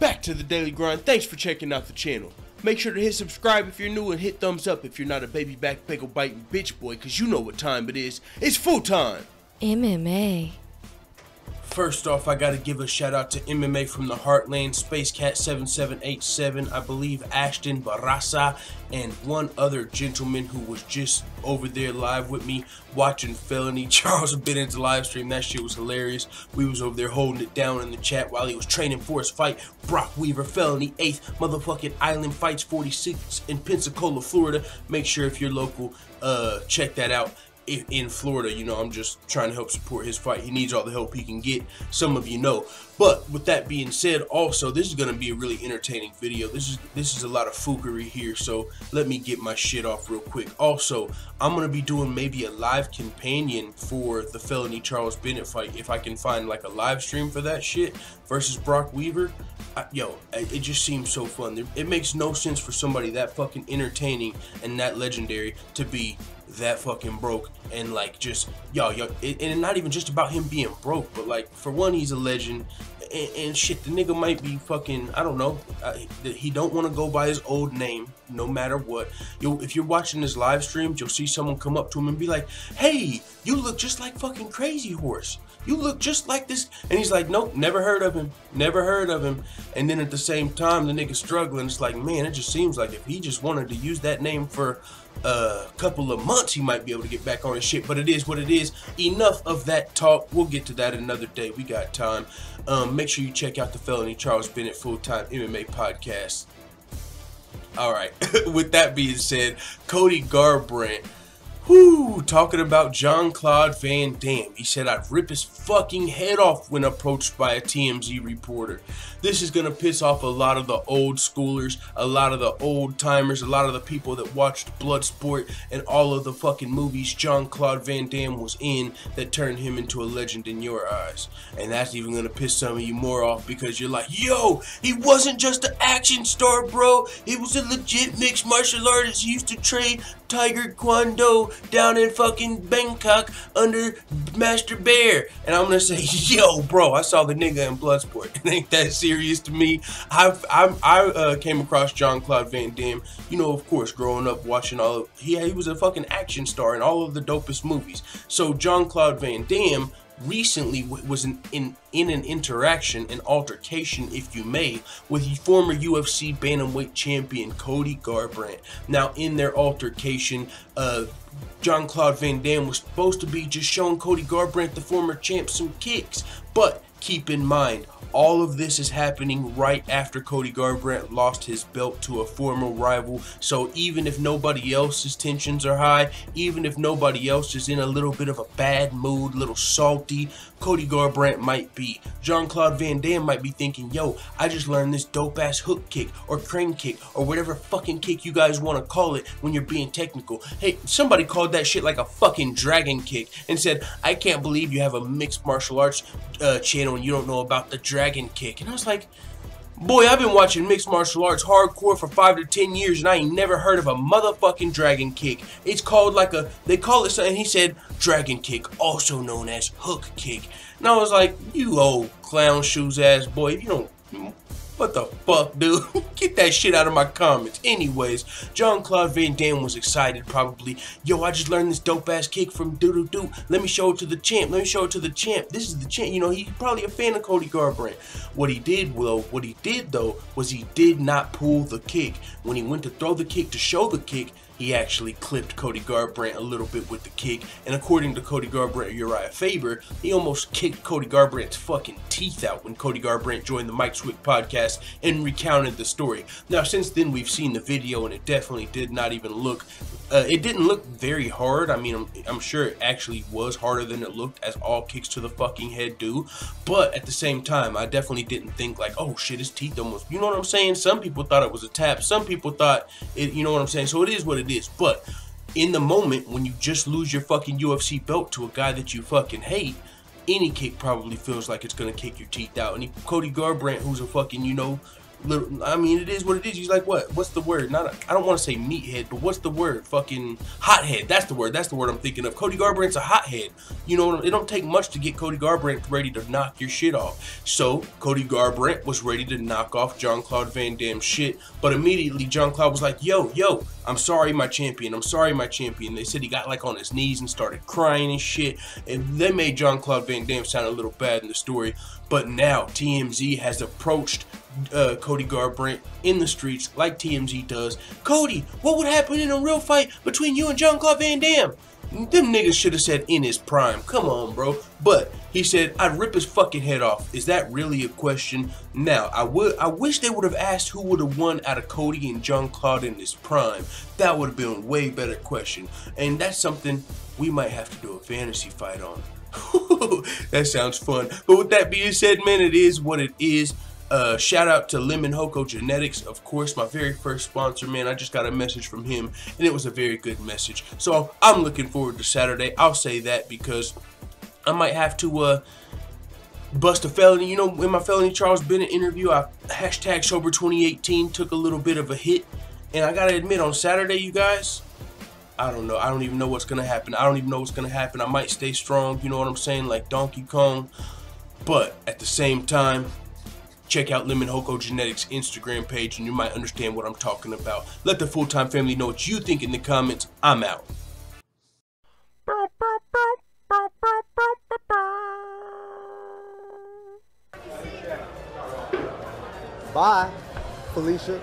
back to the Daily Grind. Thanks for checking out the channel. Make sure to hit subscribe if you're new and hit thumbs up if you're not a baby back pickle biting bitch boy, cause you know what time it is. It's full time. MMA. First off, I gotta give a shout out to MMA from the Heartland, Space Cat 7787, I believe Ashton Barraza, and one other gentleman who was just over there live with me watching Felony Charles Bennett's live stream. That shit was hilarious. We was over there holding it down in the chat while he was training for his fight. Brock Weaver, Felony 8th motherfucking Island Fights 46 in Pensacola, Florida. Make sure if you're local, check that out. In Florida, you know, I'm just trying to help support his fight. He needs all the help he can get. Some of you know. But with that being said, also this is gonna be a really entertaining video. This is a lot of foolery here, so let me get my shit off real quick. Also, I'm gonna be doing maybe a live companion for the Felony Charles Bennett fight if I can find like a live stream for that shit versus Brock Weaver. It just seems so fun. It makes no sense for somebody that fucking entertaining and that legendary to be that fucking broke and like just and not even just about him being broke, but like for one, he's a legend and shit. The nigga might be fucking, I don't know, he don't want to go by his old name no matter what. If you're watching his live streams, you'll see someone come up to him and be like, hey, you look just like fucking Crazy Horse, you look just like this, and he's like, nope, never heard of him, never heard of him. And then at the same time, the nigga's struggling. It's like, man, it just seems like if he just wanted to use that name for a couple of months, he might be able to get back on his shit. But it is what it is. Enough of that talk. We'll get to that another day. We got time. Make sure you check out the Felony Charles Bennett full-time MMA podcast. Alright, with that being said, Cody Garbrandt, talking about Jean-Claude Van Damme. He said, I'd rip his fucking head off when approached by a TMZ reporter. This is gonna piss off a lot of the old schoolers, a lot of the old timers, a lot of the people that watched Bloodsport and all of the fucking movies Jean-Claude Van Damme was in that turned him into a legend in your eyes. And that's even gonna piss some of you more off because you're like, yo, he wasn't just an action star, bro. He was a legit mixed martial artist. He used to train Tiger Kwon-Do down in fucking Bangkok under Master Bear. And I'm gonna say, yo, bro, I saw the nigga in Bloodsport. It ain't that serious to me. I came across Jean-Claude Van Damme, you know, of course, growing up watching all of, he was a fucking action star in all of the dopest movies. So Jean-Claude Van Damme recently was in an interaction, an altercation, if you may, with the former UFC bantamweight champion Cody Garbrandt. Now, in their altercation, Jean-Claude Van Damme was supposed to be just showing Cody Garbrandt, the former champ, some kicks. But keep in mind, all of this is happening right after Cody Garbrandt lost his belt to a former rival. So even if nobody else's tensions are high, even if nobody else is in a little bit of a bad mood, a little salty, Cody Garbrandt might be. Jean-Claude Van Damme might be thinking, yo, I just learned this dope ass hook kick or crane kick or whatever fucking kick you guys want to call it when you're being technical. Hey, somebody called that shit like a fucking dragon kick and said, I can't believe you have a mixed martial arts channel and you don't know about the dragon kick. And I was like, boy, I've been watching mixed martial arts hardcore for 5 to 10 years and I ain't never heard of a motherfucking dragon kick. It's called like they call it something. He said dragon kick, also known as hook kick. And I was like, you old clown shoes ass boy, if you don't, what the fuck, dude? Get that shit out of my comments. Anyways, Jean-Claude Van Damme was excited probably. Yo, I just learned this dope ass kick from doo-doo-doo. Let me show it to the champ. Let me show it to the champ. This is the champ. You know, he's probably a fan of Cody Garbrandt. What he did though, was he did not pull the kick. When he went to throw the kick to show the kick, he actually clipped Cody Garbrandt a little bit with the kick. And according to Cody Garbrandt, Uriah Faber, he almost kicked Cody Garbrandt's fucking teeth out when Cody Garbrandt joined the Mike Swick podcast and recounted the story. Now, since then, we've seen the video, and it definitely did not even look, it didn't look very hard. I mean, I'm sure it actually was harder than it looked, as all kicks to the fucking head do. But at the same time, I definitely didn't think like, oh shit, his teeth almost, you know what I'm saying? Some people thought it was a tap. Some people thought it, you know what I'm saying? So it is what it is. But in the moment, when you just lose your fucking UFC belt to a guy that you fucking hate, any kick probably feels like it's gonna kick your teeth out. And Cody Garbrandt, who's a fucking, you know, little, I mean, it is what it is. He's like, what's the word? I don't want to say meathead, but what's the word? Fucking hothead. That's the word I'm thinking of. Cody Garbrandt's a hothead. You know, it don't take much to get Cody Garbrandt ready to knock your shit off. So Cody Garbrandt was ready to knock off Jean-Claude Van Damme's shit, but immediately Jean-Claude was like, yo, I'm sorry, my champion. I'm sorry, my champion. They said he got like on his knees and started crying and shit, and they made Jean-Claude Van Damme sound a little bad in the story. But now TMZ has approached Cody Garbrandt in the streets like TMZ does. Cody, what would happen in a real fight between you and Jean-Claude Van Damme? Them niggas should have said in his prime. Come on, bro. But he said, I'd rip his fucking head off. Is that really a question? Now, I wish they would have asked who would have won out of Cody and Jean-Claude in his prime. That would have been a way better question. And that's something we might have to do a fantasy fight on. That sounds fun. But with that being said, man, it is what it is. Shout out to Lemon Hoko Genetics, of course, my very first sponsor, man. I just got a message from him, and it was a very good message. So I'm looking forward to Saturday. I'll say that because I might have to bust a felony. You know, in my felony Charles Bennett interview, I hashtag Sober2018 took a little bit of a hit. And I gotta admit, on Saturday, you guys, I don't know. I don't even know what's gonna happen. I might stay strong, you know what I'm saying, like Donkey Kong. But at the same time, check out Lemon Hoko Genetics Instagram page and you might understand what I'm talking about. Let the full-time family know what you think in the comments. I'm out. Bye, Felicia.